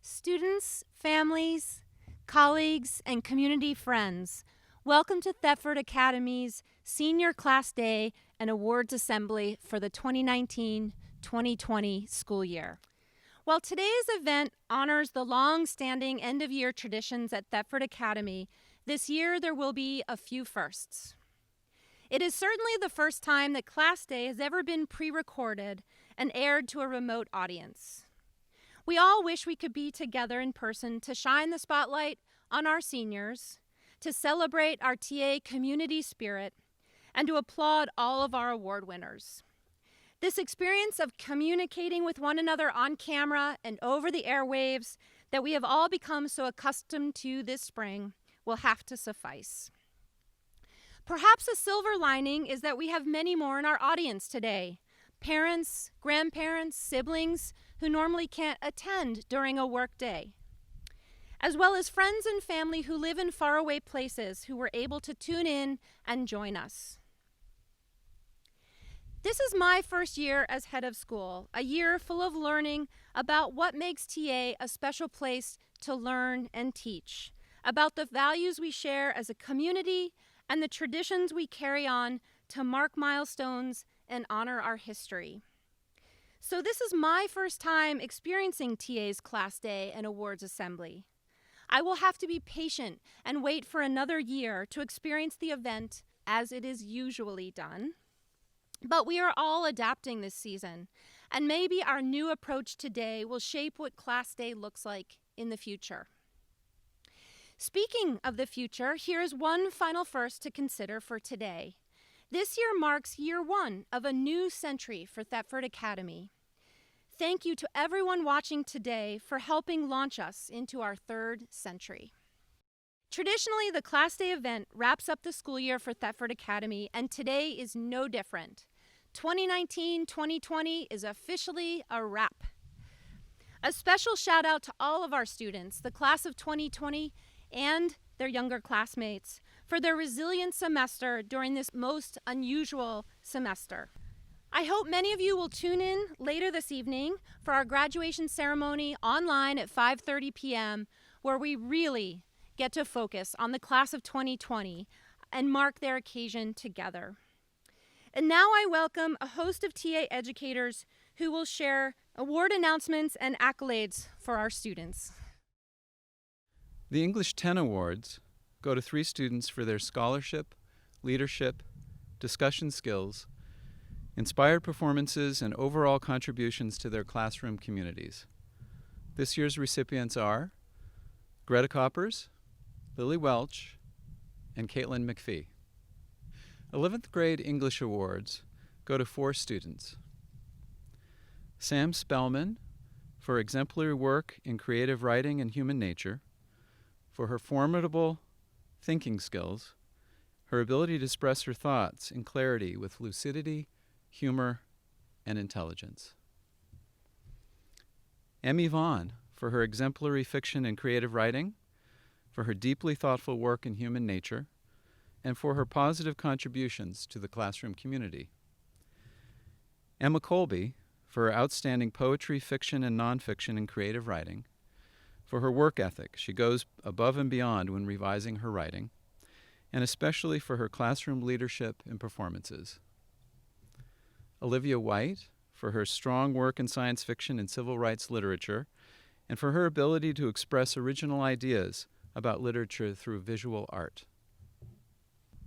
Students, families, colleagues, and community friends, welcome to Thetford Academy's Senior Class Day and Awards Assembly for the 2019-2020 school year. While today's event honors the long-standing end-of-year traditions at Thetford Academy, this year there will be a few firsts. It is certainly the first time that Class Day has ever been pre-recorded and aired to a remote audience. We all wish we could be together in person to shine the spotlight on our seniors, to celebrate our TA community spirit, and to applaud all of our award winners. This experience of communicating with one another on camera and over the airwaves that we have all become so accustomed to this spring will have to suffice. Perhaps a silver lining is that we have many more in our audience today. Parents, grandparents, siblings who normally can't attend during a work day, as well as friends and family who live in faraway places who were able to tune in and join us. This is my first year as head of school, a year full of learning about what makes TA a special place to learn and teach, about the values we share as a community and the traditions we carry on to mark milestones and honor our history. So this is my first time experiencing TA's Class Day and Awards Assembly. I will have to be patient and wait for another year to experience the event as it is usually done. But we are all adapting this season, and maybe our new approach today will shape what Class Day looks like in the future. Speaking of the future, here is one final first to consider for today. This year marks year one of a new century for Thetford Academy. Thank you to everyone watching today for helping launch us into our third century. Traditionally, the Class Day event wraps up the school year for Thetford Academy, and today is no different. 2019-2020 is officially a wrap. A special shout out to all of our students, the class of 2020 and their younger classmates, for their resilient semester during this most unusual semester. I hope many of you will tune in later this evening for our graduation ceremony online at 5:30 p.m., where we really get to focus on the class of 2020 and mark their occasion together. And now I welcome a host of TA educators who will share award announcements and accolades for our students. The English 10 Awards go to 3 students for their scholarship, leadership, discussion skills, inspired performances, and overall contributions to their classroom communities. This year's recipients are Greta Coppers, Lily Welch, and Caitlin McPhee. 11th grade English Awards go to 4 students. Sam Spellman for exemplary work in creative writing and human nature, for her formidable thinking skills, her ability to express her thoughts in clarity with lucidity, humor, and intelligence. Emmy Vaughn for her exemplary fiction and creative writing, for her deeply thoughtful work in human nature, and for her positive contributions to the classroom community. Emma Colby for her outstanding poetry, fiction, and nonfiction and creative writing, for her work ethic. She goes above and beyond when revising her writing, and especially for her classroom leadership and performances. Olivia White for her strong work in science fiction and civil rights literature, and for her ability to express original ideas about literature through visual art.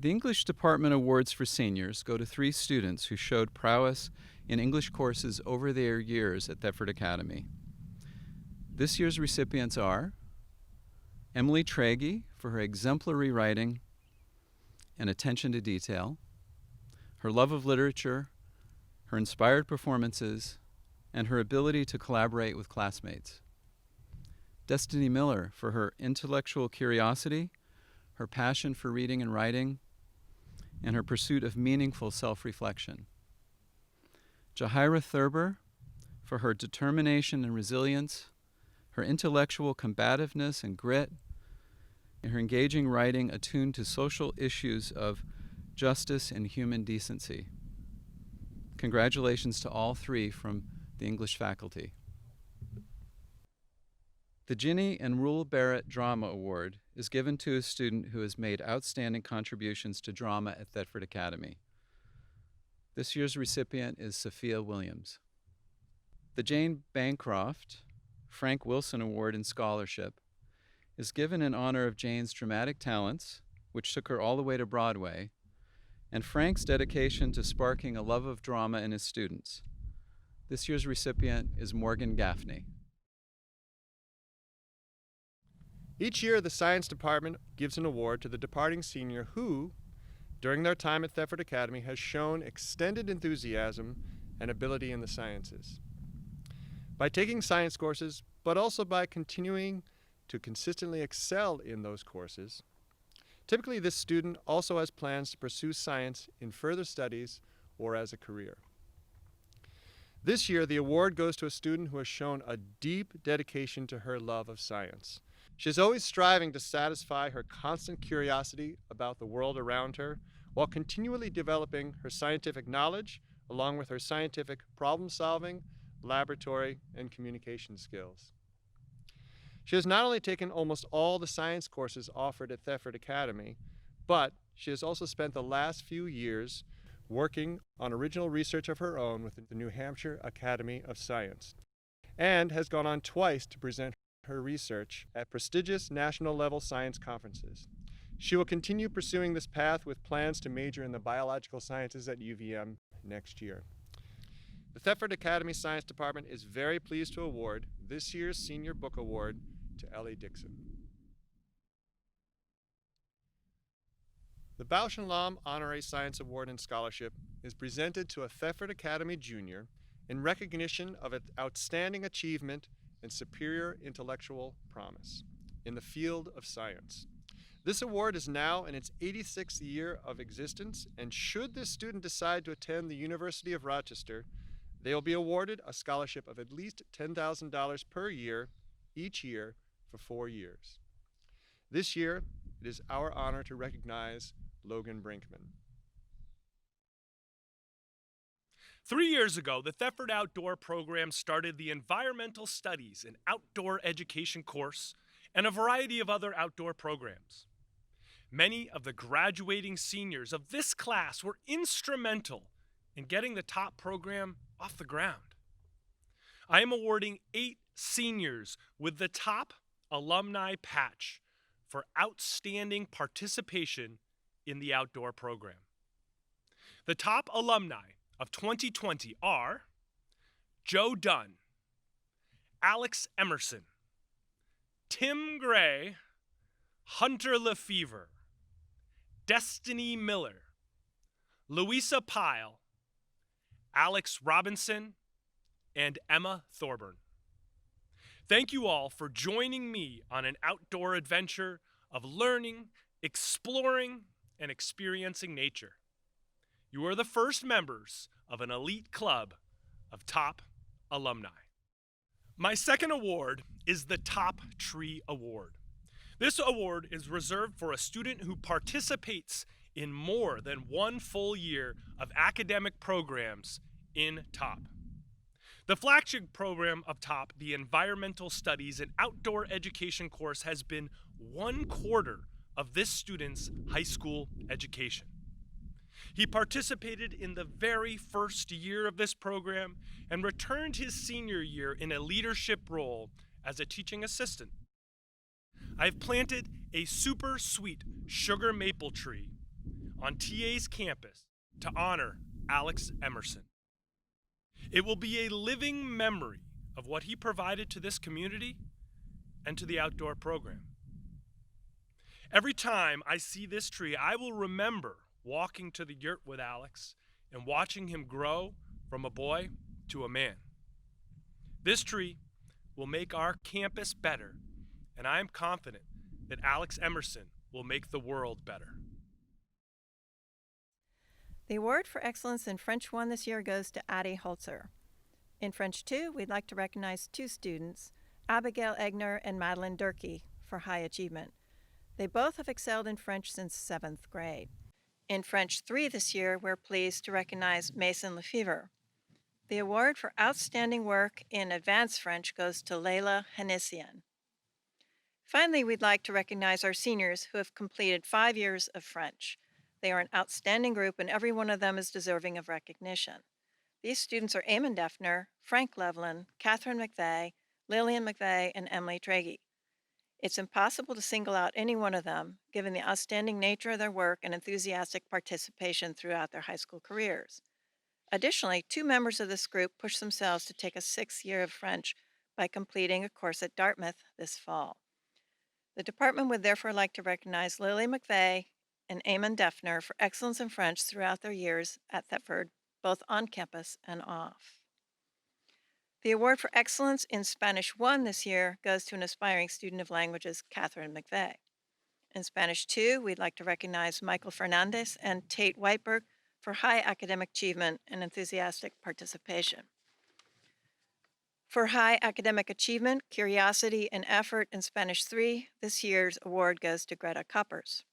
The English Department Awards for seniors go to 3 students who showed prowess in English courses over their years at Thetford Academy. This year's recipients are Emily Tragey for her exemplary writing and attention to detail, her love of literature, her inspired performances, and her ability to collaborate with classmates. Destiny Miller for her intellectual curiosity, her passion for reading and writing, and her pursuit of meaningful self-reflection. Jahira Thurber for her determination and resilience, her intellectual combativeness and grit, and her engaging writing attuned to social issues of justice and human decency. Congratulations to all 3 from the English faculty. The Ginny and Rule Barrett Drama Award is given to a student who has made outstanding contributions to drama at Thetford Academy. This year's recipient is Sophia Williams. The Jane Bancroft Frank Wilson Award in Scholarship is given in honor of Jane's dramatic talents, which took her all the way to Broadway, and Frank's dedication to sparking a love of drama in his students. This year's recipient is Morgan Gaffney. Each year, the Science Department gives an award to the departing senior who, during their time at Thetford Academy, has shown extended enthusiasm and ability in the sciences. By taking science courses, but also by continuing to consistently excel in those courses, typically this student also has plans to pursue science in further studies or as a career. This year, the award goes to a student who has shown a deep dedication to her love of science. She is always striving to satisfy her constant curiosity about the world around her while continually developing her scientific knowledge along with her scientific problem-solving, laboratory, and communication skills. She has not only taken almost all the science courses offered at Thetford Academy, but she has also spent the last few years working on original research of her own with the New Hampshire Academy of Science, and has gone on twice to present her research at prestigious national-level science conferences. She will continue pursuing this path with plans to major in the biological sciences at UVM next year. The Thetford Academy Science Department is very pleased to award this year's Senior Book Award to Ellie Dixon. The Bausch and Lomb Honorary Science Award and Scholarship is presented to a Thetford Academy junior in recognition of its outstanding achievement and superior intellectual promise in the field of science. This award is now in its 86th year of existence, and should this student decide to attend the University of Rochester, they will be awarded a scholarship of at least $10,000 per year, each year for 4 years. This year, it is our honor to recognize Logan Brinkman. 3 years ago, the Thetford Outdoor program started the Environmental Studies and Outdoor Education course and a variety of other outdoor programs. Many of the graduating seniors of this class were instrumental in getting the top program off the ground. I am awarding 8 seniors with the top alumni patch for outstanding participation in the outdoor program. The top alumni of 2020 are Joe Dunn, Alex Emerson, Tim Gray, Hunter Lefevre, Destiny Miller, Louisa Pyle, Alex Robinson, and Emma Thorburn. Thank you all for joining me on an outdoor adventure of learning, exploring, and experiencing nature. You are the first members of an elite club of top alumni. My second award is the Top Tree Award. This award is reserved for a student who participates in more than one full year of academic programs in TOP. The flagship program of TOP, the Environmental Studies and Outdoor Education course, has been 1/4 of this student's high school education. He participated in the very first year of this program and returned his senior year in a leadership role as a teaching assistant. I've planted a super sweet sugar maple tree on TA's campus to honor Alex Emerson. It will be a living memory of what he provided to this community and to the outdoor program. Every time I see this tree, I will remember walking to the yurt with Alex and watching him grow from a boy to a man. This tree will make our campus better, and I am confident that Alex Emerson will make the world better. The award for excellence in French 1 this year goes to Addie Holzer. In French 2, we'd like to recognize 2 students, Abigail Egner and Madeline Durkee, for high achievement. They both have excelled in French since 7th grade. In French 3 this year, we're pleased to recognize Mason Lefevre. The award for outstanding work in advanced French goes to Layla Hanissian. Finally, we'd like to recognize our seniors who have completed 5 years of French. They are an outstanding group, and every one of them is deserving of recognition. These students are Eamon Defner, Frank Levlin, Catherine McVeigh, Lillian McVeigh, and Emily Tragey. It's impossible to single out any one of them, given the outstanding nature of their work and enthusiastic participation throughout their high school careers. Additionally, 2 members of this group pushed themselves to take a 6th year of French by completing a course at Dartmouth this fall. The department would therefore like to recognize Lily McVeigh and Eamon Defner for excellence in French throughout their years at Thetford, both on campus and off. The award for excellence in Spanish 1 this year goes to an aspiring student of languages, Catherine McVeigh. In Spanish 2, we'd like to recognize Michael Fernandez and Tate Whiteberg for high academic achievement and enthusiastic participation. For high academic achievement, curiosity, and effort in Spanish 3, this year's award goes to Greta Coppers.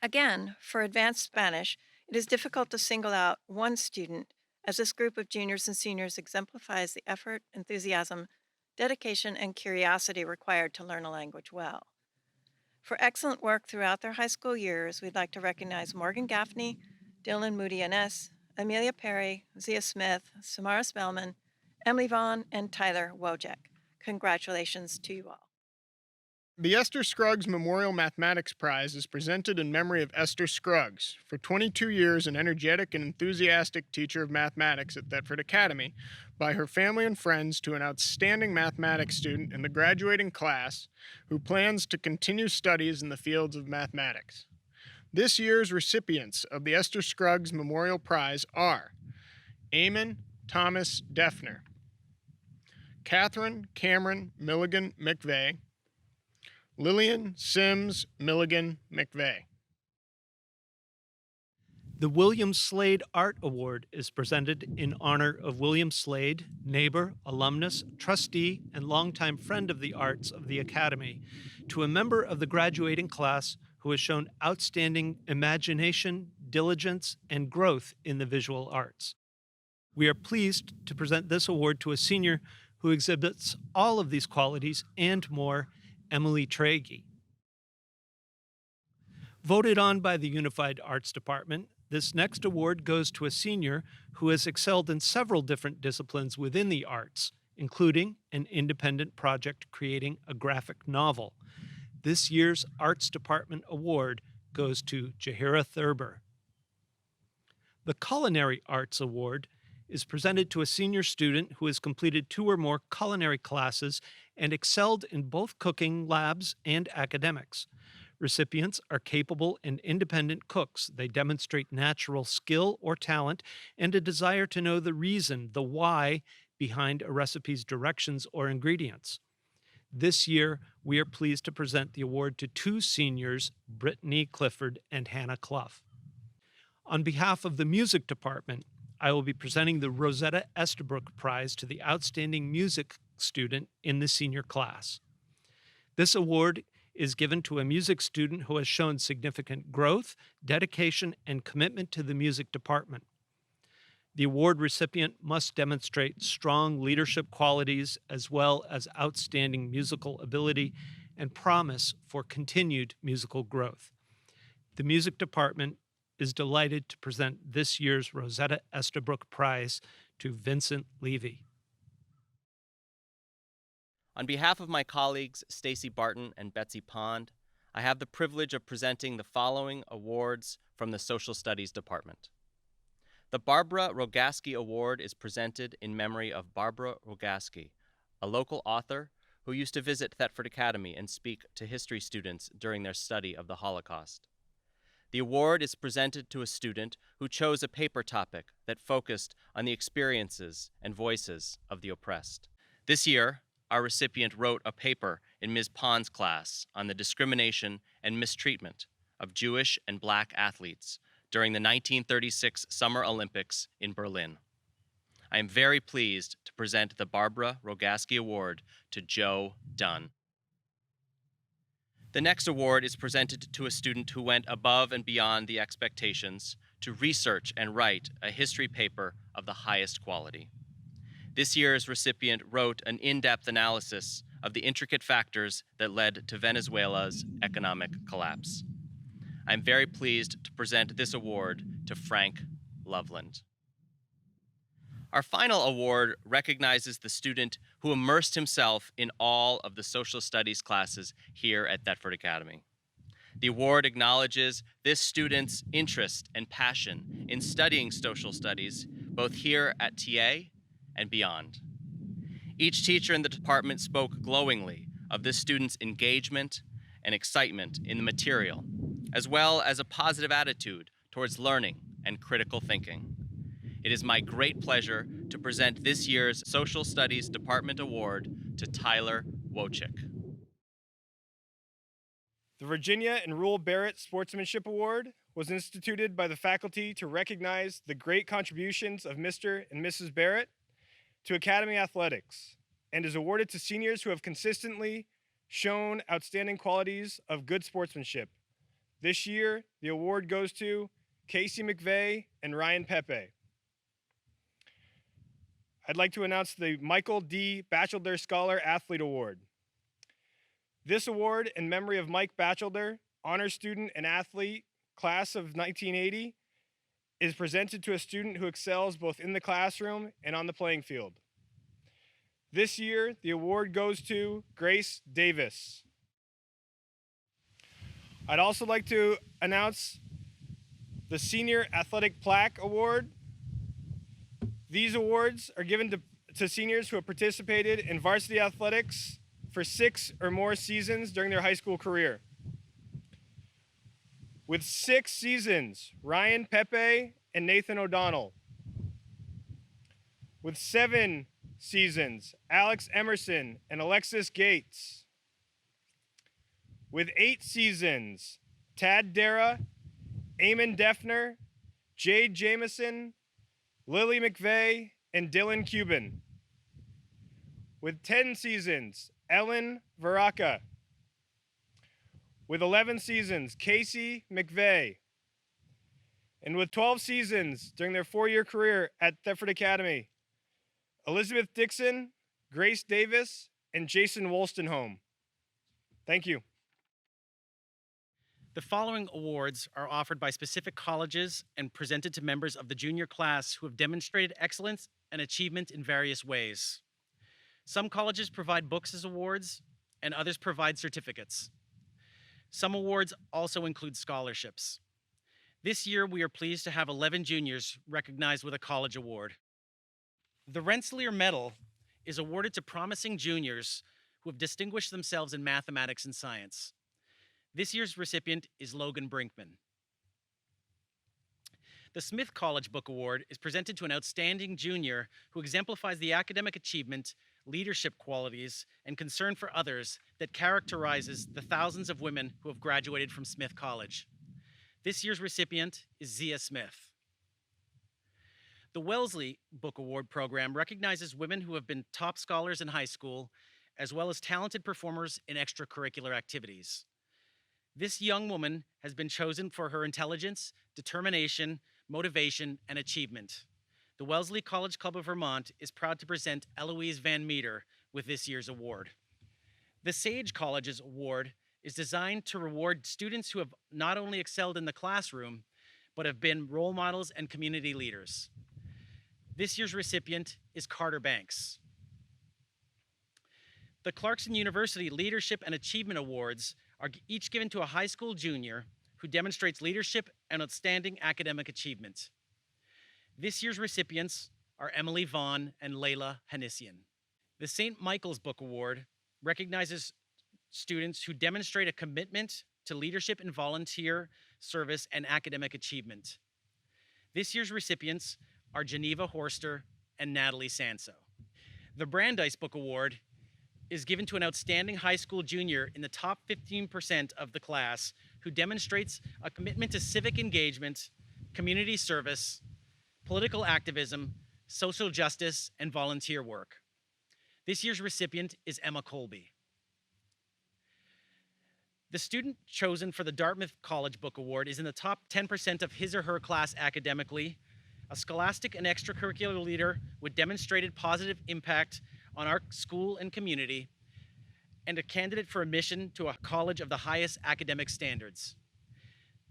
Again, for advanced Spanish, it is difficult to single out one student, as this group of juniors and seniors exemplifies the effort, enthusiasm, dedication, and curiosity required to learn a language well. For excellent work throughout their high school years, we'd like to recognize Morgan Gaffney, Dylan Moody-Innes, Amelia Perry, Zia Smith, Samara Spellman, Emily Vaughn, and Tyler Wojek. Congratulations to you all. The Esther Scruggs Memorial Mathematics Prize is presented in memory of Esther Scruggs, for 22 years an energetic and enthusiastic teacher of mathematics at Thetford Academy, by her family and friends to an outstanding mathematics student in the graduating class who plans to continue studies in the fields of mathematics. This year's recipients of the Esther Scruggs Memorial Prize are Eamon Thomas Defner, Catherine Cameron Milligan McVeigh, Lillian Sims Milligan McVeigh. The William Slade Art Award is presented in honor of William Slade, neighbor, alumnus, trustee, and longtime friend of the arts of the Academy, to a member of the graduating class who has shown outstanding imagination, diligence, and growth in the visual arts. We are pleased to present this award to a senior who exhibits all of these qualities and more, Emily Tragey. Voted on by the Unified Arts Department, this next award goes to a senior who has excelled in several different disciplines within the arts, including an independent project creating a graphic novel. This year's Arts Department award goes to Jahira Thurber. The Culinary Arts Award is presented to a senior student who has completed 2 or more culinary classes and excelled in both cooking labs and academics. Recipients are capable and independent cooks. They demonstrate natural skill or talent and a desire to know the reason, the why, behind a recipe's directions or ingredients. This year, we are pleased to present the award to 2 seniors, Brittany Clifford and Hannah Clough. On behalf of the Music Department, I will be presenting the Rosetta Estabrook Prize to the outstanding music student in the senior class. This award is given to a music student who has shown significant growth, dedication, and commitment to the music department. The award recipient must demonstrate strong leadership qualities as well as outstanding musical ability and promise for continued musical growth. The music department is delighted to present this year's Rosetta Estabrook Prize to Vincent Levy. On behalf of my colleagues Stacy Barton and Betsy Pond, I have the privilege of presenting the following awards from the Social Studies Department. The Barbara Rogaski Award is presented in memory of Barbara Rogaski, a local author who used to visit Thetford Academy and speak to history students during their study of the Holocaust. The award is presented to a student who chose a paper topic that focused on the experiences and voices of the oppressed. This year, our recipient wrote a paper in Ms. Pond's class on the discrimination and mistreatment of Jewish and Black athletes during the 1936 Summer Olympics in Berlin. I am very pleased to present the Barbara Rogaski Award to Joe Dunn. The next award is presented to a student who went above and beyond the expectations to research and write a history paper of the highest quality. This year's recipient wrote an in-depth analysis of the intricate factors that led to Venezuela's economic collapse. I'm very pleased to present this award to Frank Loveland. Our final award recognizes the student who immersed himself in all of the social studies classes here at Thetford Academy. The award acknowledges this student's interest and passion in studying social studies, both here at TA and beyond. Each teacher in the department spoke glowingly of this student's engagement and excitement in the material, as well as a positive attitude towards learning and critical thinking. It is my great pleasure to present this year's Social Studies Department Award to Tyler Wojcik. The Virginia and Rule Barrett Sportsmanship Award was instituted by the faculty to recognize the great contributions of Mr. and Mrs. Barrett to Academy athletics, and is awarded to seniors who have consistently shown outstanding qualities of good sportsmanship. This year, the award goes to Casey McVeigh and Ryan Pepe. I'd like to announce the Michael D. Batchelder Scholar Athlete Award. This award, in memory of Mike Batchelder, honor student and athlete, class of 1980, is presented to a student who excels both in the classroom and on the playing field. This year, the award goes to Grace Davis. I'd also like to announce the Senior Athletic Plaque Award. These awards are given to seniors who have participated in varsity athletics for 6 or more seasons during their high school career. With 6 seasons, Ryan Pepe and Nathan O'Donnell. With 7 seasons, Alex Emerson and Alexis Gates. With 8 seasons, Tad Dara, Eamon Defner, Jade Jameson, Lily McVeigh, and Dylan Cuban. With 10 seasons, Ellen Varaca. With 11 seasons, Casey McVeigh. And with 12 seasons during their 4-year career at Thetford Academy, Elizabeth Dixon, Grace Davis, and Jason Wolstenholme. Thank you. The following awards are offered by specific colleges and presented to members of the junior class who have demonstrated excellence and achievement in various ways. Some colleges provide books as awards, and others provide certificates. Some awards also include scholarships. This year, we are pleased to have 11 juniors recognized with a college award. The Rensselaer Medal is awarded to promising juniors who have distinguished themselves in mathematics and science. This year's recipient is Logan Brinkman. The Smith College Book Award is presented to an outstanding junior who exemplifies the academic achievement, leadership qualities, and concern for others that characterizes the thousands of women who have graduated from Smith College. This year's recipient is Zia Smith. The Wellesley Book Award program recognizes women who have been top scholars in high school, as well as talented performers in extracurricular activities. This young woman has been chosen for her intelligence, determination, motivation, and achievement. The Wellesley College Club of Vermont is proud to present Eloise Van Meter with this year's award. The Sage College's award is designed to reward students who have not only excelled in the classroom, but have been role models and community leaders. This year's recipient is Carter Banks. The Clarkson University Leadership and Achievement Awards are each given to a high school junior who demonstrates leadership and outstanding academic achievement. This year's recipients are Emily Vaughn and Layla Hanissian. The St. Michael's Book Award recognizes students who demonstrate a commitment to leadership and volunteer service and academic achievement. This year's recipients are Geneva Horster and Natalie Sanso. The Brandeis Book Award is given to an outstanding high school junior in the top 15% of the class who demonstrates a commitment to civic engagement, community service, political activism, social justice, and volunteer work. This year's recipient is Emma Colby. The student chosen for the Dartmouth College Book Award is in the top 10% of his or her class academically, a scholastic and extracurricular leader with demonstrated positive impact on our school and community, and a candidate for admission to a college of the highest academic standards.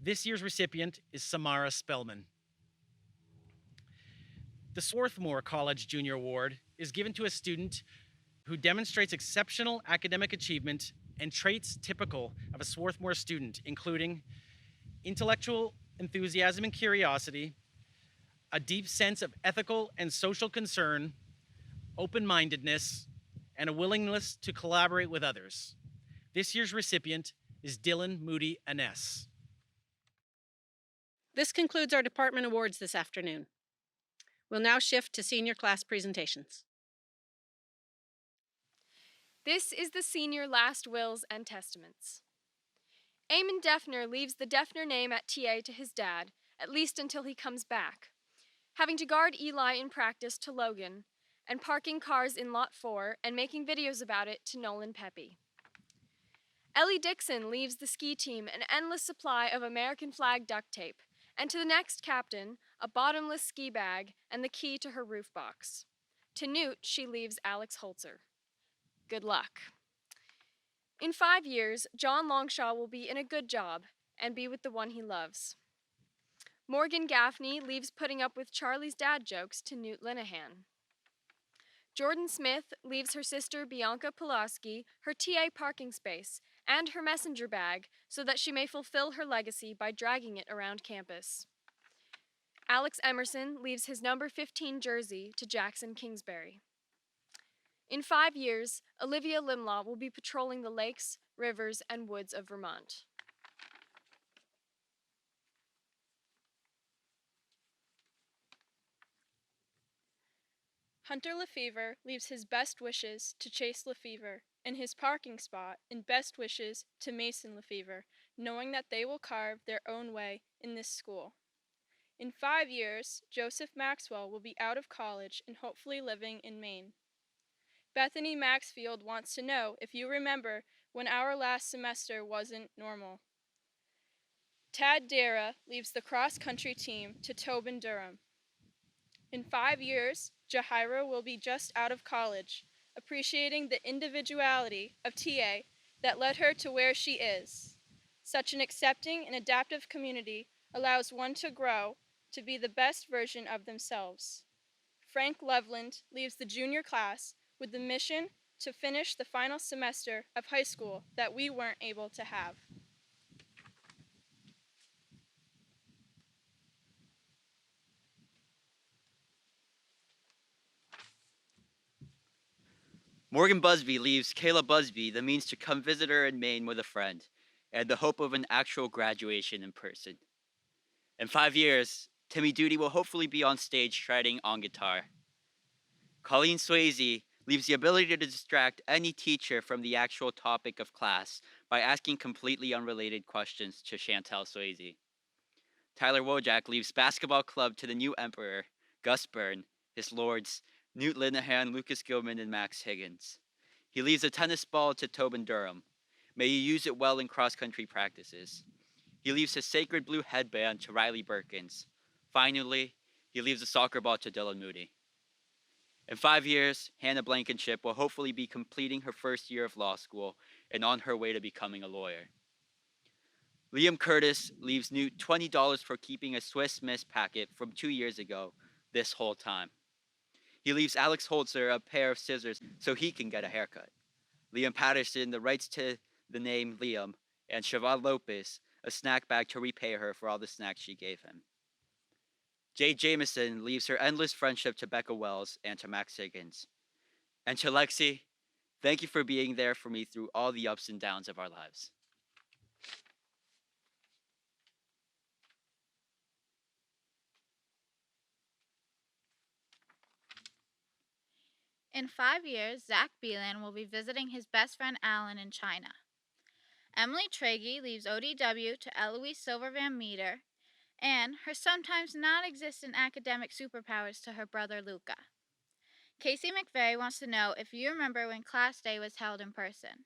This year's recipient is Samara Spellman. The Swarthmore College Junior Award is given to a student who demonstrates exceptional academic achievement and traits typical of a Swarthmore student, including intellectual enthusiasm and curiosity, a deep sense of ethical and social concern, open-mindedness, and a willingness to collaborate with others. This year's recipient is Dylan Moody Aness. This concludes our department awards this afternoon. We'll now shift to senior class presentations. This is the senior last wills and testaments. Eamon Defner leaves the Defner name at TA to his dad, at least until he comes back, having to guard Eli in practice to Logan, and parking cars in Lot 4 and making videos about it to Nolan Pepe. Ellie Dixon leaves the ski team an endless supply of American flag duct tape, and to the next captain, a bottomless ski bag and the key to her roof box. To Newt, she leaves Alex Holzer. Good luck. In 5 years, John Longshaw will be in a good job and be with the one he loves. Morgan Gaffney leaves putting up with Charlie's dad jokes to Newt Linehan. Jordan Smith leaves her sister Bianca Pulaski her TA parking space and her messenger bag so that she may fulfill her legacy by dragging it around campus. Alex Emerson leaves his number 15 jersey to Jackson Kingsbury. In 5 years, Olivia Limlaw will be patrolling the lakes, rivers, and woods of Vermont. Hunter Lefevre leaves his best wishes to Chase Lefevre and his parking spot in best wishes to Mason Lefevre, knowing that they will carve their own way in this school. In 5 years, Joseph Maxwell will be out of college and hopefully living in Maine. Bethany Maxfield wants to know if you remember when our last semester wasn't normal. Tad Dara leaves the cross-country team to Tobin Durham. In 5 years, Jahira will be just out of college, appreciating the individuality of TA that led her to where she is. Such an accepting and adaptive community allows one to grow to be the best version of themselves. Frank Loveland leaves the junior class with the mission to finish the final semester of high school that we weren't able to have. Morgan Busby leaves Kayla Busby the means to come visit her in Maine with a friend and the hope of an actual graduation in person. In 5 years, Timmy Duty will hopefully be on stage shredding on guitar. Colleen Swayze leaves the ability to distract any teacher from the actual topic of class by asking completely unrelated questions to Chantel Swayze. Tyler Wojak leaves basketball club to the new emperor, Gus Byrne, his lords, Newt Linehan, Lucas Gilman, and Max Higgins. He leaves a tennis ball to Tobin Durham. May you use it well in cross-country practices. He leaves his sacred blue headband to Riley Birkins. Finally, he leaves a soccer ball to Dylan Moody. In 5 years, Hannah Blankenship will hopefully be completing her first year of law school and on her way to becoming a lawyer. Liam Curtis leaves Newt $20 for keeping a Swiss Miss packet from 2 years ago this whole time. He leaves Alex Holzer a pair of scissors so he can get a haircut. Liam Patterson the rights to the name Liam, and Siobhan Lopez a snack bag to repay her for all the snacks she gave him. Jay Jameson leaves her endless friendship to Becca Wells and to Max Higgins. And to Lexi, thank you for being there for me through all the ups and downs of our lives. In 5 years, Zach Beelan will be visiting his best friend Alan in China. Emily Tragey leaves ODW to Eloise Silver Van Meter, and her sometimes non-existent academic superpowers to her brother Luca. Casey McVeigh wants to know if you remember when class day was held in person.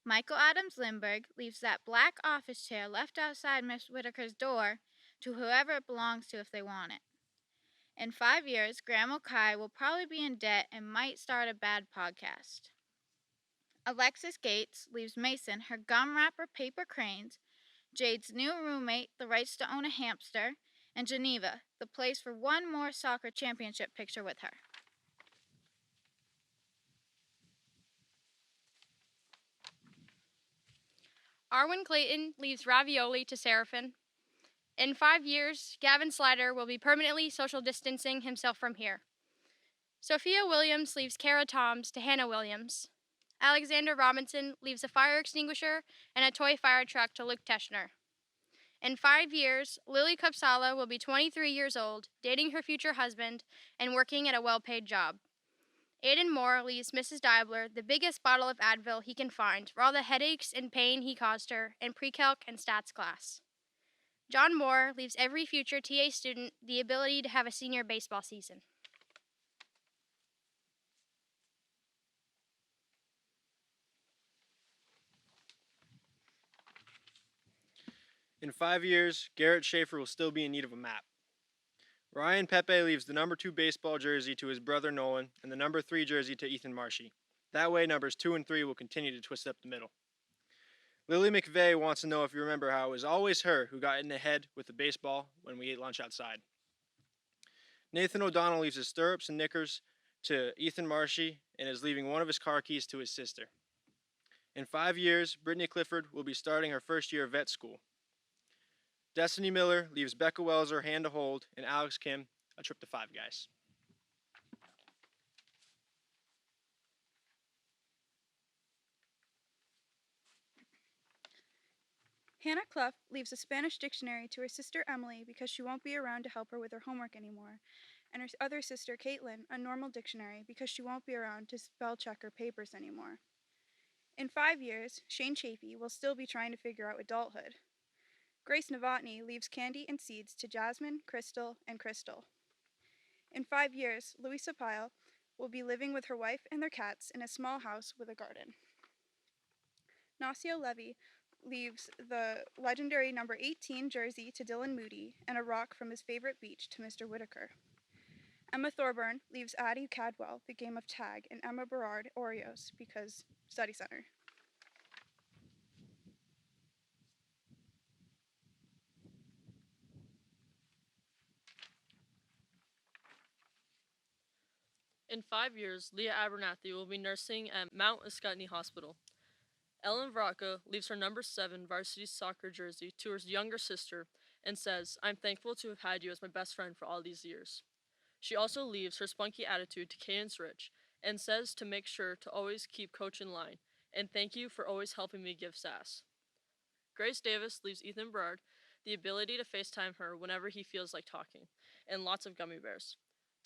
Michael Adams Lindbergh leaves that black office chair left outside Miss Whitaker's door to whoever it belongs to if they want it. In 5 years, Grandma Kai will probably be in debt and might start a bad podcast. Alexis Gates leaves Mason her gum wrapper paper cranes, Jade's new roommate the rights to own a hamster, and Geneva the place for one more soccer championship picture with her. Arwen Clayton leaves ravioli to Seraphin. In 5 years, Gavin Slider will be permanently social distancing himself from here. Sophia Williams leaves Kara Toms to Hannah Williams. Alexander Robinson leaves a fire extinguisher and a toy fire truck to Luke Teschner. In 5 years, Lily Kupsala will be 23 years old, dating her future husband, and working at a well-paid job. Aiden Moore leaves Mrs. Deibler the biggest bottle of Advil he can find for all the headaches and pain he caused her in pre-calc and stats class. John Moore leaves every future TA student the ability to have a senior baseball season. In 5 years, Garrett Schaefer will still be in need of a map. Ryan Pepe leaves the number 2 baseball jersey to his brother Nolan and the number 3 jersey to Ethan Marshy. That way, numbers 2 and 3 will continue to twist up the middle. Lily McVeigh wants to know if you remember how it was always her who got in the head with the baseball when we ate lunch outside. Nathan O'Donnell leaves his stirrups and knickers to Ethan Marshy and is leaving one of his car keys to his sister. In 5 years, Brittany Clifford will be starting her first year of vet school. Destiny Miller leaves Becca Wells hand to hold, and Alex Kim a trip to Five Guys. Hannah Clough leaves a Spanish dictionary to her sister Emily because she won't be around to help her with her homework anymore, and her other sister Caitlin a normal dictionary because she won't be around to spell check her papers anymore. In 5 years, Shane Chafee will still be trying to figure out adulthood. Grace Novotny leaves candy and seeds to Jasmine, Crystal, and Crystal. In 5 years, Louisa Pyle will be living with her wife and their cats in a small house with a garden. Nacio Levy leaves the legendary number 18 jersey to Dylan Moody and a rock from his favorite beach to Mr. Whitaker. Emma Thorburn leaves Addie Cadwell the game of tag and Emma Berard Oreos because study center. In 5 years, Leah Abernathy will be nursing at Mount Ascutney Hospital. Ellen Vraka leaves her number 7 varsity soccer jersey to her younger sister and says, "I'm thankful to have had you as my best friend for all these years." She also leaves her spunky attitude to Cadence Rich and says to make sure to always keep Coach in line and thank you for always helping me give sass. Grace Davis leaves Ethan Berard the ability to FaceTime her whenever he feels like talking and lots of gummy bears.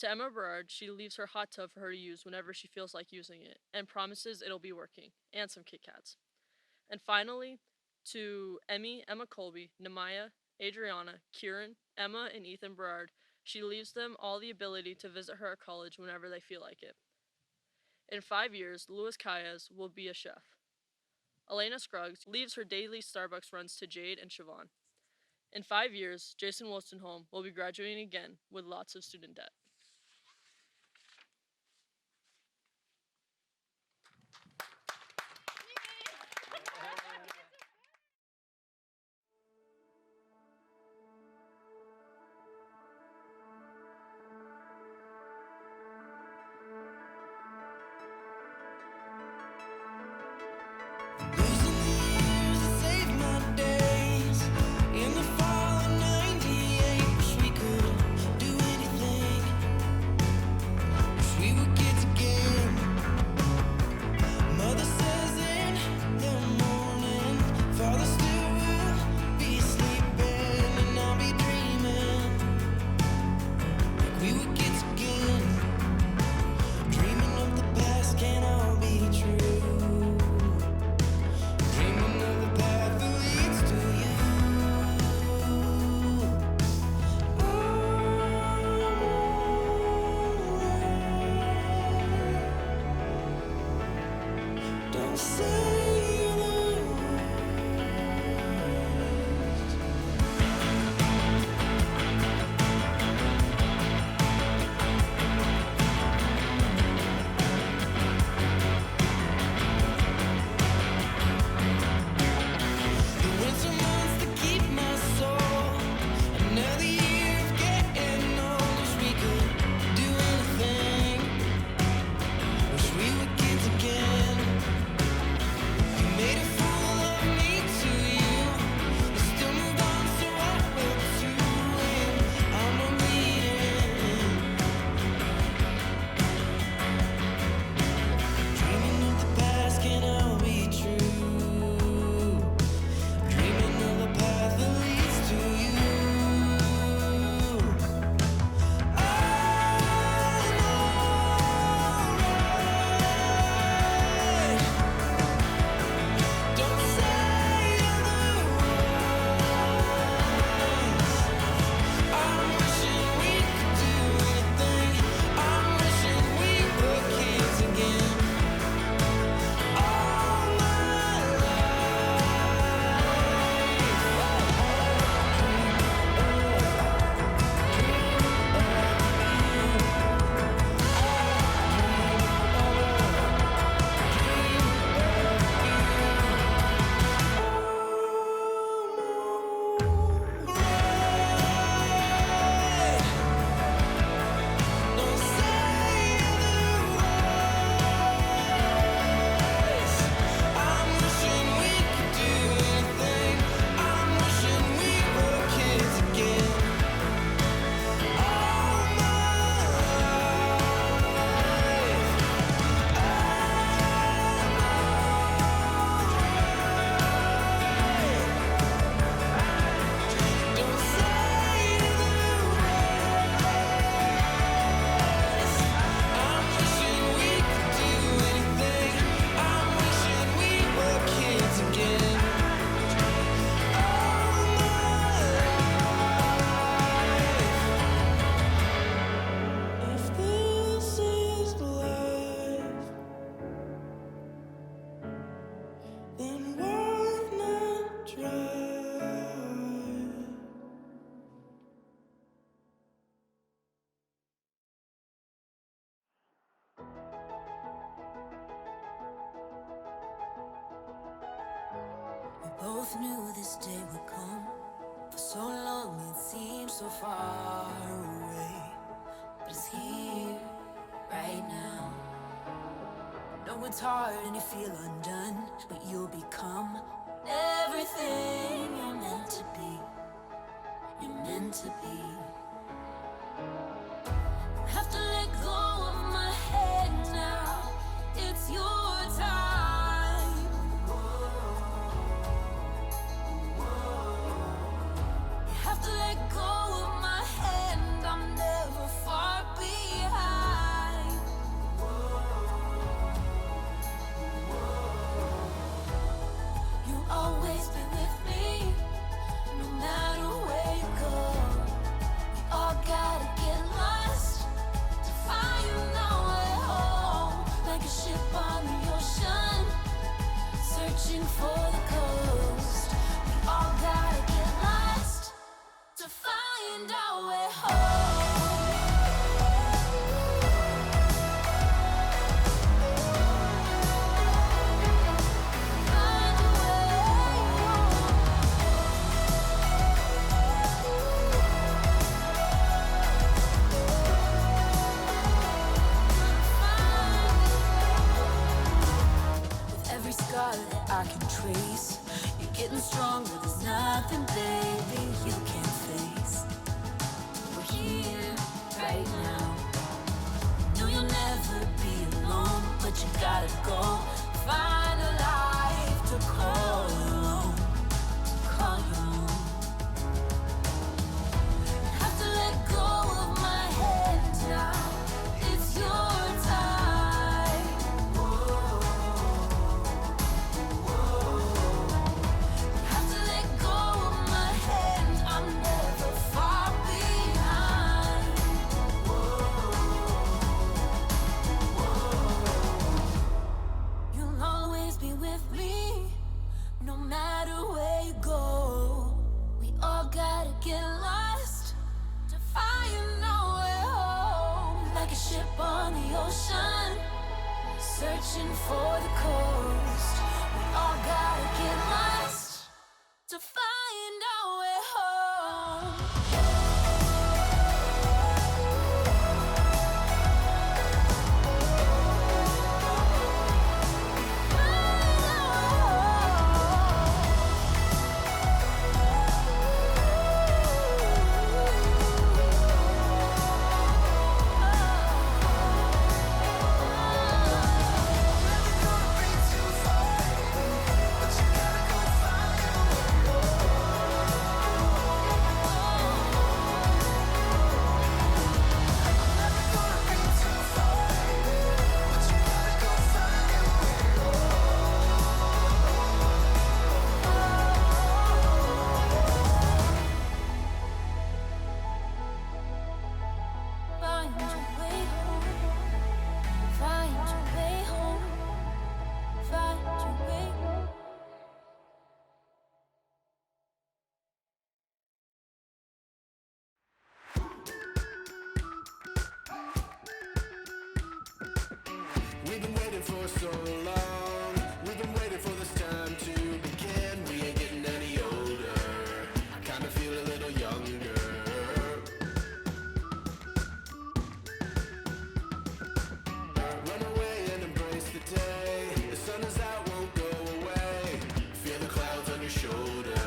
To Emma Berard, she leaves her hot tub for her to use whenever she feels like using it and promises it'll be working, and some Kit Kats. And finally, to Emma Colby, Nemaya, Adriana, Kieran, Emma, and Ethan Berard, she leaves them all the ability to visit her at college whenever they feel like it. In 5 years, Louis Calles will be a chef. Elena Scruggs leaves her daily Starbucks runs to Jade and Siobhan. In 5 years, Jason Wolstenholme will be graduating again with lots of student debt. both knew this day would come. For so long it seemed so far away, but it's here right now. No, it's hard and you feel undone, but you'll become everything you're meant to be. You're meant to be. Have to let go of my head now. It's your time. You have to let go of my hand. I'm never far behind. You'll always be with me, no matter where you go. We all gotta get lost to find our way home, like a ship on the ocean, searching for the coast. We all gotta get lost to find our way home. Every scar that I can trace, you're getting stronger. There's nothing, baby, you can't face. We're here right now. No, you'll never be alone, but you gotta go find a life to call your own. Call your own. Have to let go of my head now. It's your time. Have to let go of my hand. I'm never far behind. You'll always be with me, no matter where you go. We all gotta get lost to find our way home, like a ship on the ocean, searching for the coast. We all gotta get lost to find our way home. Find your way home. Find your way home. Find your way home. We've been waiting for so long. We've been waiting for this time to begin. We ain't getting any older. I kinda feel a little younger. Run away and embrace the day. The sun is out, won't go away. Feel the clouds on your shoulder.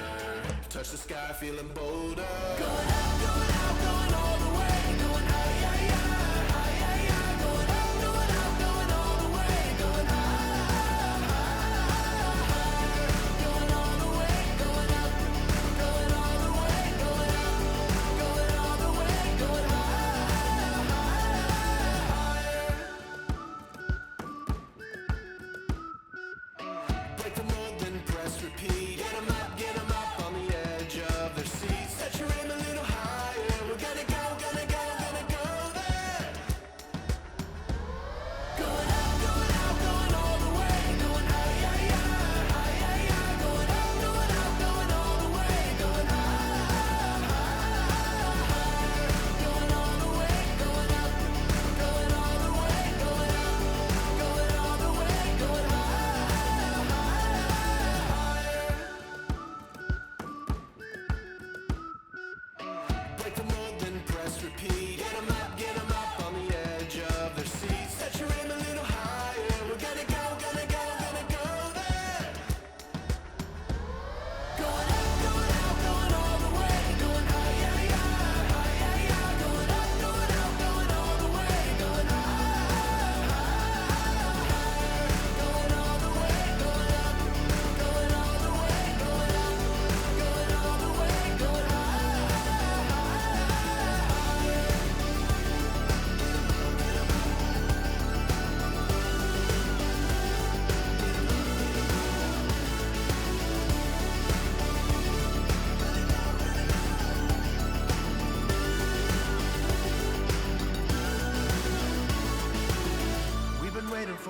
Touch the sky, feeling bolder. Going out, going out, going all the way. Going high, high, high, high, high, high. Going out, going out, going all the way. Going high, high, high. Going all the way, going up. Going all the way, going up. Going all the way, going high, higher. Break the mold, then press repeat. Get 'em up on the edge of their seats. Set your aim a little higher. We're gonna go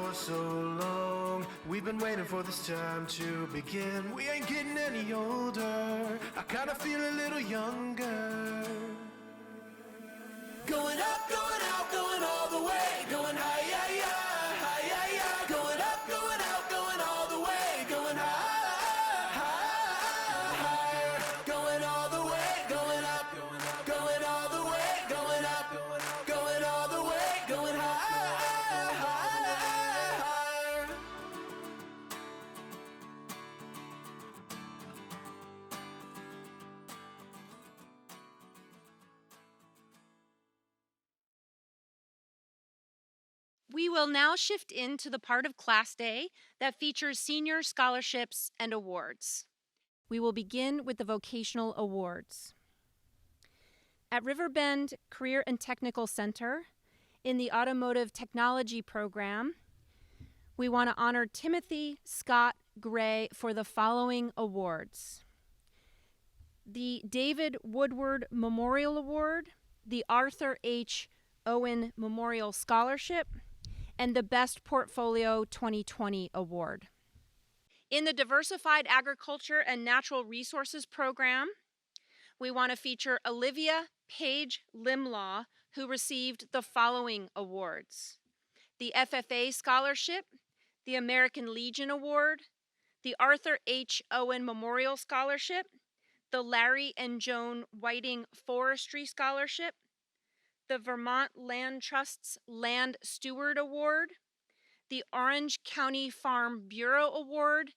for so long. We've been waiting for this time to begin. We ain't getting any older. I kinda feel a little younger. Going up, going out, going all the way. Going high, yeah, yeah, high, yeah, yeah. Going up, going out, going all the way. Going high, higher. Going all the way, going up, going all the way. Going up, going all the way. Going higher. We will now shift into the part of Class Day that features senior scholarships and awards. We will begin with the vocational awards. At Riverbend Career and Technical Center, in the Automotive Technology program, we want to honor Timothy Scott Gray for the following awards: the David Woodward Memorial Award, the Arthur H. Owen Memorial Scholarship, and the Best Portfolio 2020 Award. In the Diversified Agriculture and Natural Resources program, we want to feature Olivia Page Limlaw, who received the following awards: the FFA Scholarship, the American Legion Award, the Arthur H. Owen Memorial Scholarship, the Larry and Joan Whiting Forestry Scholarship, the Vermont Land Trust's Land Steward Award, the Orange County Farm Bureau Award,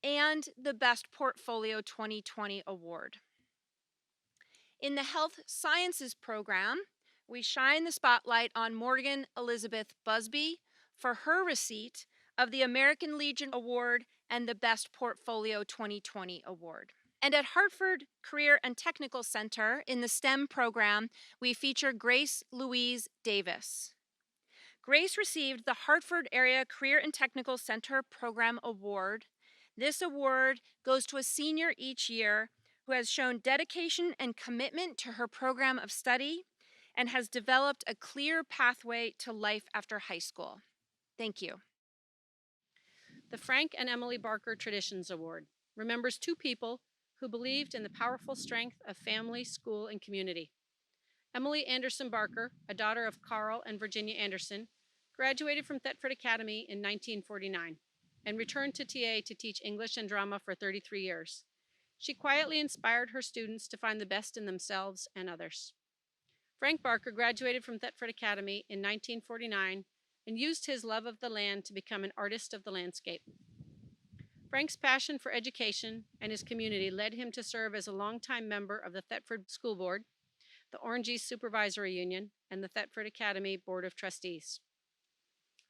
and the Best Portfolio 2020 Award. In the Health Sciences program, we shine the spotlight on Morgan Elizabeth Busby for her receipt of the American Legion Award and the Best Portfolio 2020 Award. And at Hartford Career and Technical Center in the STEM program, we feature Grace Louise Davis. Grace received the Hartford Area Career and Technical Center Program Award. This award goes to a senior each year who has shown dedication and commitment to her program of study and has developed a clear pathway to life after high school. Thank you. The Frank and Emily Barker Traditions Award remembers two people who believed in the powerful strength of family, school, and community. Emily Anderson Barker, a daughter of Carl and Virginia Anderson, graduated from Thetford Academy in 1949 and returned to TA to teach English and drama for 33 years. She quietly inspired her students to find the best in themselves and others. Frank Barker graduated from Thetford Academy in 1949 and used his love of the land to become an artist of the landscape. Frank's passion for education and his community led him to serve as a longtime member of the Thetford School Board, the Orange East Supervisory Union, and the Thetford Academy Board of Trustees.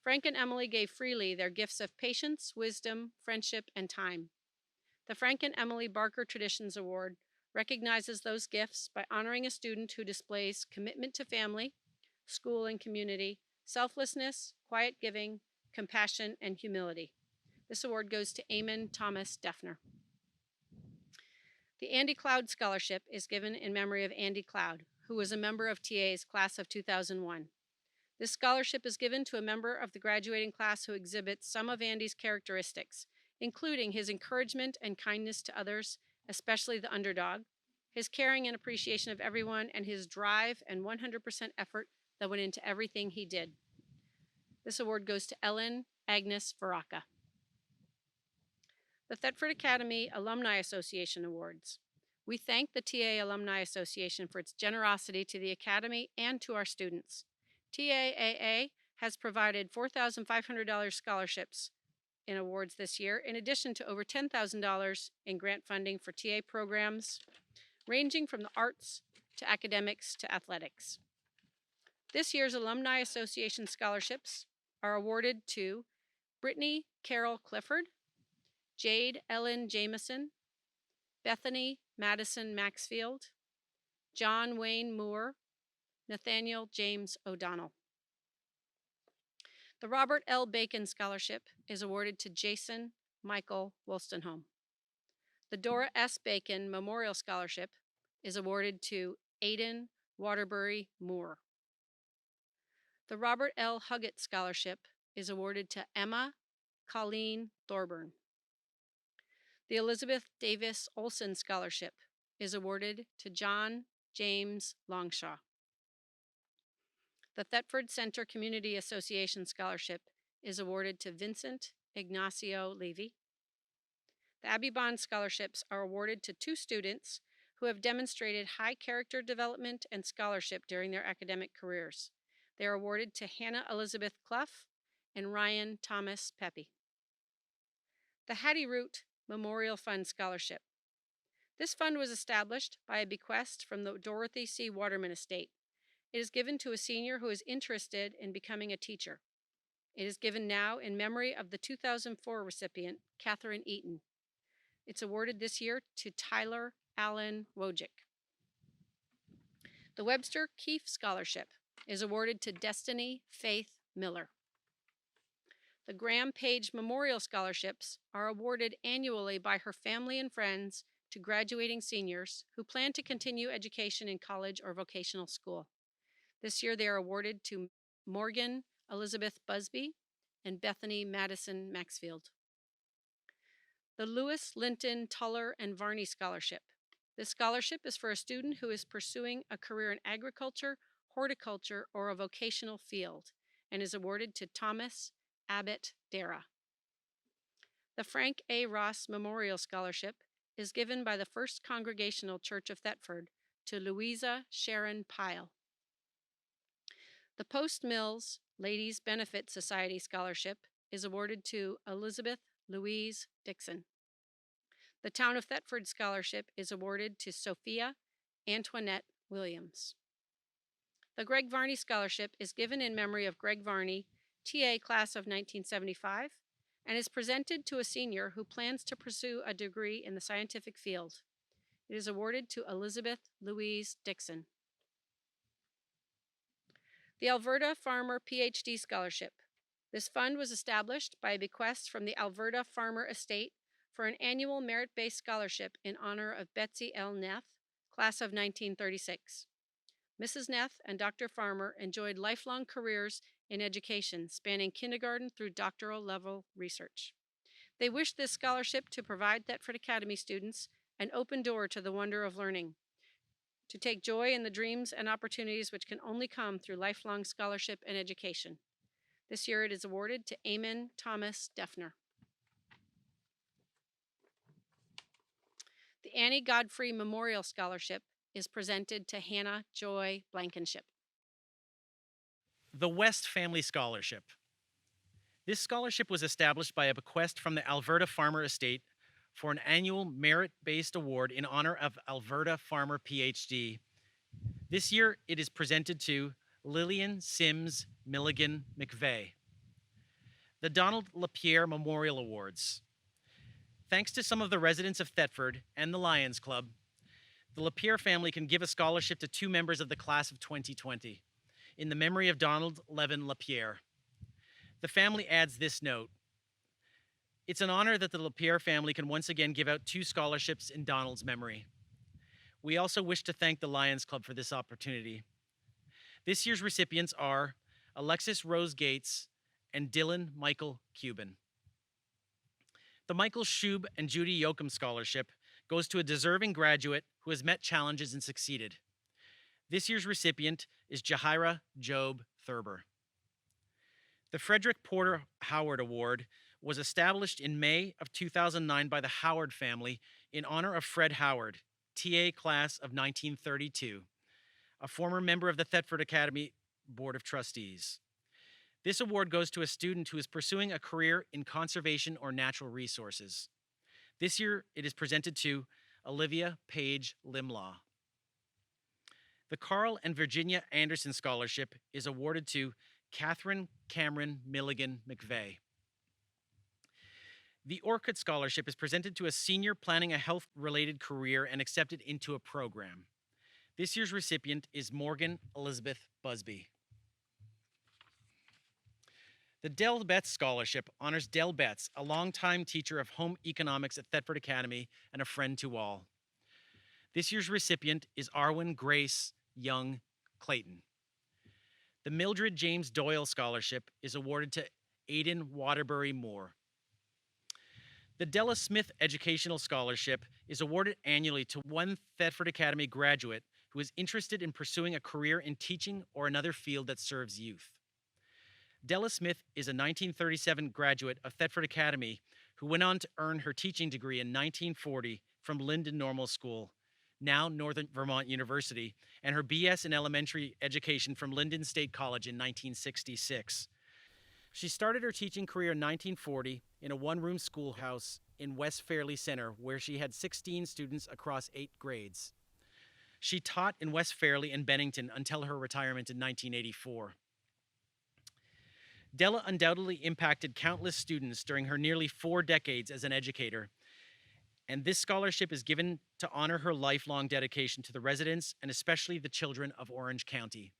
Frank and Emily gave freely their gifts of patience, wisdom, friendship, and time. The Frank and Emily Barker Traditions Award recognizes those gifts by honoring a student who displays commitment to family, school, and community, selflessness, quiet giving, compassion, and humility. This award goes to Eamon Thomas Defner. The Andy Cloud Scholarship is given in memory of Andy Cloud, who was a member of TA's class of 2001. This scholarship is given to a member of the graduating class who exhibits some of Andy's characteristics, including his encouragement and kindness to others, especially the underdog, his caring and appreciation of everyone, and his drive and 100% effort that went into everything he did. This award goes to Ellen Agnes Varaca. The Thetford Academy Alumni Association Awards. We thank the TA Alumni Association for its generosity to the Academy and to our students. TAAA has provided $4,500 scholarships in awards this year, in addition to over $10,000 in grant funding for TA programs, ranging from the arts to academics to athletics. This year's Alumni Association scholarships are awarded to Brittany Carol Clifford, Jade Ellen Jameson, Bethany Madison Maxfield, John Wayne Moore, Nathaniel James O'Donnell. The Robert L. Bacon Scholarship is awarded to Jason Michael Wolstenholme. The Dora S. Bacon Memorial Scholarship is awarded to Aidan Waterbury Moore. The Robert L. Huggett Scholarship is awarded to Emma Colleen Thorburn. The Elizabeth Davis Olson Scholarship is awarded to John James Longshaw. The Thetford Center Community Association Scholarship is awarded to Vincent Ignacio Levy. The Abbey Bond Scholarships are awarded to 2 students who have demonstrated high character development and scholarship during their academic careers. They are awarded to Hannah Elizabeth Clough and Ryan Thomas Pepe. The Hattie Root Memorial Fund Scholarship. This fund was established by a bequest from the Dorothy C. Waterman estate. It is given to a senior who is interested in becoming a teacher. It is given now in memory of the 2004 recipient, Catherine Eaton. It's awarded this year to Tyler Allen Wojcik. The Webster Keefe Scholarship is awarded to Destiny Faith Miller. The Graham Page Memorial Scholarships are awarded annually by her family and friends to graduating seniors who plan to continue education in college or vocational school. This year they are awarded to Morgan Elizabeth Busby and Bethany Madison Maxfield. The Lewis Linton Tuller and Varney Scholarship. This scholarship is for a student who is pursuing a career in agriculture, horticulture, or a vocational field, and is awarded to Thomas Abbott Dara. The Frank A. Ross Memorial Scholarship is given by the First Congregational Church of Thetford to Louisa Sharon Pyle. The Post Mills Ladies Benefit Society Scholarship is awarded to Elizabeth Louise Dixon. The Town of Thetford Scholarship is awarded to Sophia Antoinette Williams. The Greg Varney Scholarship is given in memory of Greg Varney, TA class of 1975, and is presented to a senior who plans to pursue a degree in the scientific field. It is awarded to Elizabeth Louise Dixon. The Alberta Farmer PhD Scholarship. This fund was established by a bequest from the Alberta Farmer Estate for an annual merit-based scholarship in honor of Betsy L. Neff, class of 1936. Mrs. Neff and Dr. Farmer enjoyed lifelong careers in education, spanning kindergarten through doctoral level research. They wished this scholarship to provide Thetford Academy students an open door to the wonder of learning, to take joy in the dreams and opportunities which can only come through lifelong scholarship and education. This year it is awarded to Eamon Thomas Defner. The Annie Godfrey Memorial Scholarship is presented to Hannah Joy Blankenship. The West Family Scholarship. This scholarship was established by a bequest from the Alberta Farmer Estate for an annual merit-based award in honor of Alberta Farmer PhD. This year, it is presented to Lillian Sims Milligan McVeigh. The Donald LaPierre Memorial Awards. Thanks to some of the residents of Thetford and the Lions Club, the LaPierre family can give a scholarship to 2 members of the class of 2020 in the memory of Donald Levin LaPierre. The family adds this note: it's an honor that the LaPierre family can once again give out 2 scholarships in Donald's memory. We also wish to thank the Lions Club for this opportunity. This year's recipients are Alexis Rose Gates and Dylan Michael Cuban. The Michael Schub and Judy Yoakum Scholarship goes to a deserving graduate who has met challenges and succeeded. This year's recipient is Jahira Job Thurber. The Frederick Porter Howard Award was established in May of 2009 by the Howard family in honor of Fred Howard, TA class of 1932, a former member of the Thetford Academy Board of Trustees. This award goes to a student who is pursuing a career in conservation or natural resources. This year, it is presented to Olivia Page Limlaw. The Carl and Virginia Anderson Scholarship is awarded to Catherine Cameron Milligan McVeigh. The Orchid Scholarship is presented to a senior planning a health-related career and accepted into a program. This year's recipient is Morgan Elizabeth Busby. The Del Betts Scholarship honors Del Betts, a longtime teacher of home economics at Thetford Academy and a friend to all. This year's recipient is Arwen Grace Young Clayton. The Mildred James Doyle Scholarship is awarded to Aidan Waterbury Moore. The Della Smith Educational Scholarship is awarded annually to one Thetford Academy graduate who is interested in pursuing a career in teaching or another field that serves youth. Della Smith is a 1937 graduate of Thetford Academy who went on to earn her teaching degree in 1940 from Linden Normal School, now Northern Vermont University, and her BS in elementary education from Linden State College in 1966. She started her teaching career in 1940 in a one-room schoolhouse in West Fairleigh Center, where she had 16 students across 8 grades. She taught in West Fairleigh and Bennington until her retirement in 1984. Della undoubtedly impacted countless students during her nearly 4 decades as an educator, and this scholarship is given to honor her lifelong dedication to the residents and especially the children of Orange County.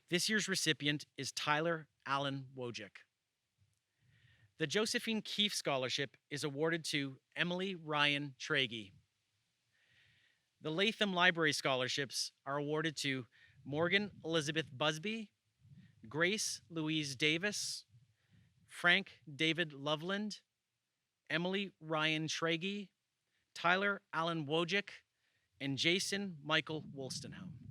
This year's recipient is Tyler Allen Wojcik. The Josephine Keefe Scholarship is awarded to Emily Ryan Tragey. The Latham Library Scholarships are awarded to Morgan Elizabeth Busby, Grace Louise Davis, Frank David Loveland, Emily Ryan Tragey, Tyler Allen Wojcik, and Jason Michael Wolstenholme.